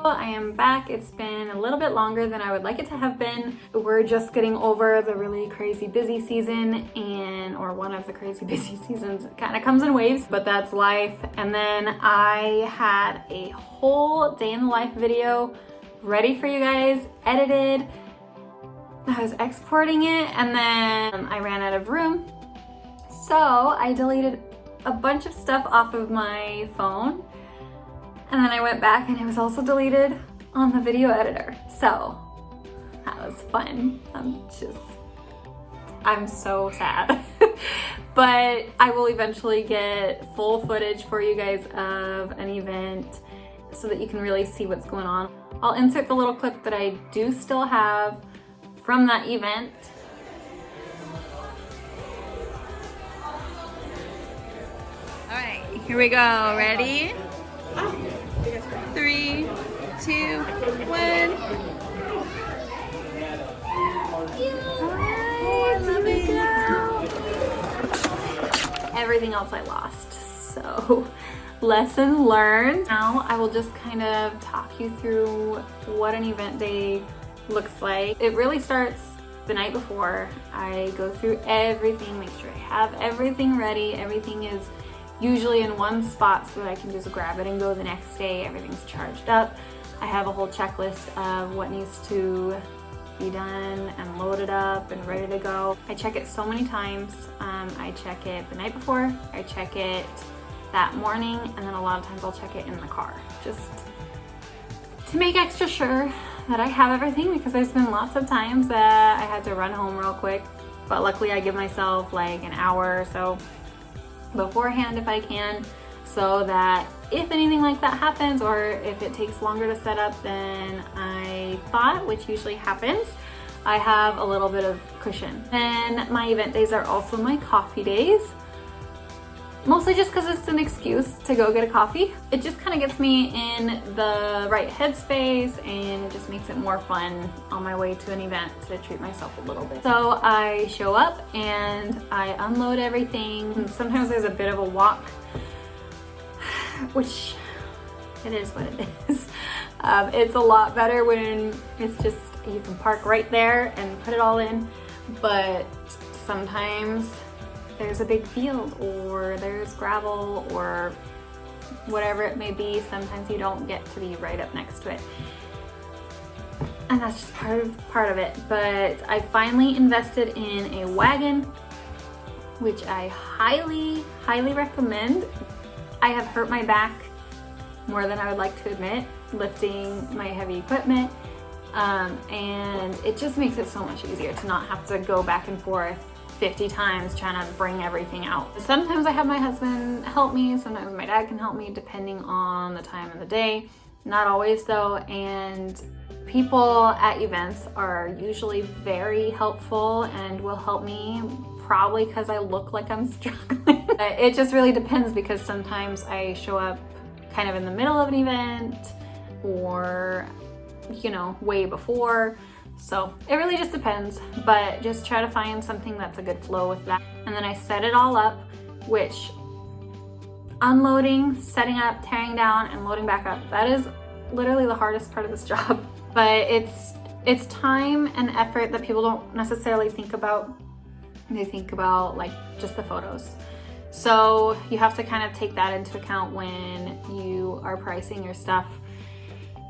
I am back. It's been a little bit longer than I would like it to have been. We're just getting over the really crazy busy season, or one of the crazy busy seasons. It kind of comes in waves, but that's life. And then I had a whole day in the life video ready for you guys, edited. I was exporting it and then I ran out of room. So I deleted a bunch of stuff off of my phone. And then I went back and it was also deleted on the video editor. So that was fun. I'm so sad. But I will eventually get full footage for you guys of an event so that you can really see what's going on. I'll insert the little clip that I do still have from that event. All right, here we go. Ready? 3, 2, 1. Hi, love it. Everything else I lost, so lesson learned. Now I will just kind of talk you through what an event day looks like. It really starts the night before. I go through everything, make sure I have everything ready. Everything is usually in one spot so that I can just grab it and go the next day. Everything's charged up. I have a whole checklist of what needs to be done and loaded up and ready to go. I check it so many times. I check it the night before, I check it that morning, and then a lot of times I'll check it in the car just to make extra sure that I have everything, because there's been lots of times that I had to run home real quick, but luckily I give myself like an hour or so beforehand if I can, so that if anything like that happens or if it takes longer to set up than I thought, which usually happens, I have a little bit of cushion. And my event days are also my coffee days, mostly just because it's an excuse to go get a coffee. It just kind of gets me in the right headspace and it just makes it more fun on my way to an event to treat myself a little bit. So I show up and I unload everything. Sometimes there's a bit of a walk, which it is what it is. It's a lot better when it's just, you can park right there and put it all in, but sometimes there's a big field or there's gravel or whatever it may be. Sometimes you don't get to be right up next to it. And that's just part of it. But I finally invested in a wagon, which I highly, highly recommend. I have hurt my back more than I would like to admit, lifting my heavy equipment. And it just makes it so much easier to not have to go back and forth 50 times trying to bring everything out. Sometimes I have my husband help me, sometimes my dad can help me depending on the time of the day. Not always though, and people at events are usually very helpful and will help me, probably because I look like I'm struggling. It just really depends, because sometimes I show up kind of in the middle of an event or, you know, way before. So it really just depends, but just try to find something that's a good flow with that. And then I set it all up, which unloading, setting up, tearing down, and loading back up, that is literally the hardest part of this job. But it's time and effort that people don't necessarily think about. They think about like just the photos. So you have to kind of take that into account when you are pricing your stuff.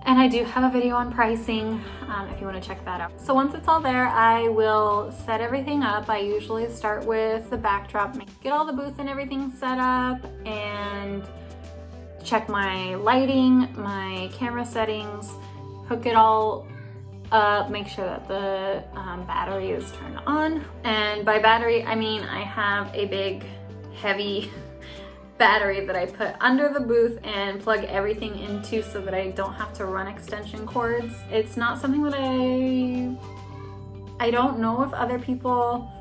And I do have a video on pricing if you want to check that out. So once it's all there, I will set everything up. I usually start with the backdrop, get all the booth and everything set up, and check my lighting, my camera settings, hook it all up, make sure that the battery is turned on. And by battery, I mean I have a big, heavy battery that I put under the booth and plug everything into so that I don't have to run extension cords. It's not something that I don't know if other people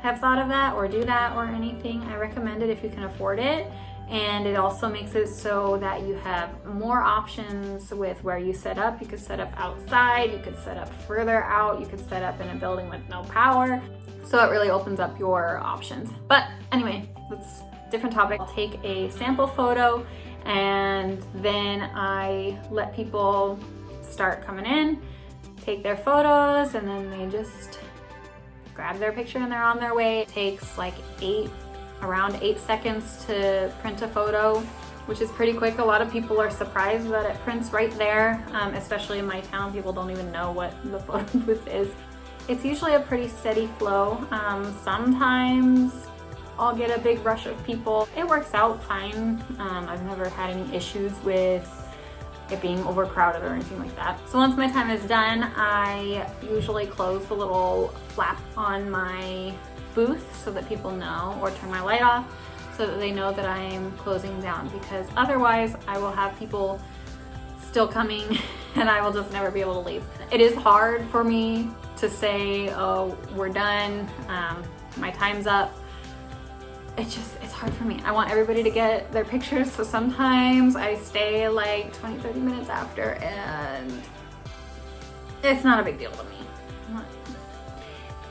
have thought of that or do that or anything. I recommend it if you can afford it. And it also makes it so that you have more options with where you set up. You could set up outside, you could set up further out, you could set up in a building with no power. So it really opens up your options. But anyway, that's a different topic. I'll take a sample photo And then I let people start coming in, take their photos, and then they just grab their picture and they're on their way. It takes like around 8 seconds to print a photo, which is pretty quick. A lot of people are surprised that it prints right there, especially in my town. People don't even know what the photo booth is. It's usually a pretty steady flow. Sometimes I'll get a big rush of people. It works out fine. I've never had any issues with it being overcrowded or anything like that. So once my time is done, I usually close the little flap on my booth so that people know, or turn my light off so that they know that I am closing down, because otherwise I will have people still coming and I will just never be able to leave. It is hard for me to say, oh, we're done, my time's up. It's hard for me. I want everybody to get their pictures, so sometimes I stay like 20-30 minutes after, and it's not a big deal to me.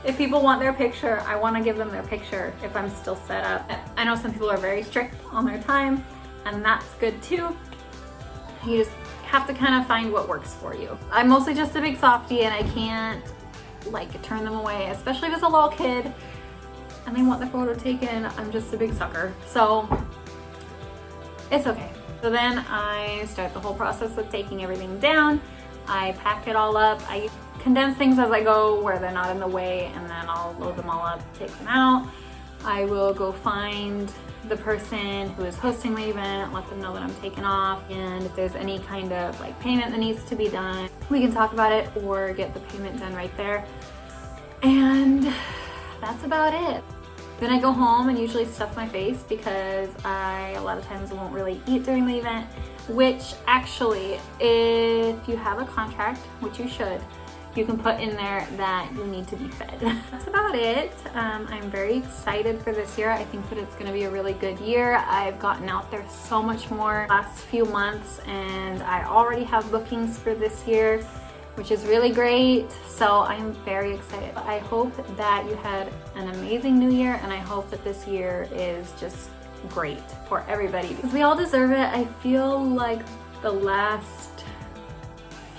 If people want their picture, I want to give them their picture if I'm still set up. I know some people are very strict on their time, and that's good too. You just have to kind of find what works for you. I'm mostly just a big softie, and I can't like turn them away, especially if it's a little kid and they want the photo taken. I'm just a big sucker, so it's okay. So then I start the whole process of taking everything down. I pack it all up. I condense things as I go where they're not in the way, and then I'll load them all up, take them out. I will go find the person who is hosting the event, let them know that I'm taking off, and if there's any kind of like payment that needs to be done, we can talk about it or get the payment done right there. And that's about it. Then I go home and usually stuff my face, because I a lot of times won't really eat during the event, which actually, if you have a contract, which you should, you can put in there that you need to be fed. That's about it. I'm very excited for this year. I think that it's gonna be a really good year. I've gotten out there so much more last few months, and I already have bookings for this year, which is really great. So I'm very excited. I hope that you had an amazing new year, and I hope that this year is just great for everybody, because we all deserve it. I feel like the last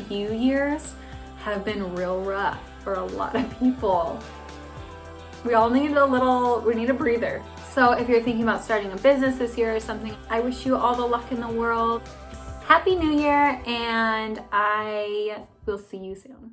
few years have been real rough for a lot of people. We all need we need a breather. So if you're thinking about starting a business this year or something, I wish you all the luck in the world. Happy New Year, and I will see you soon.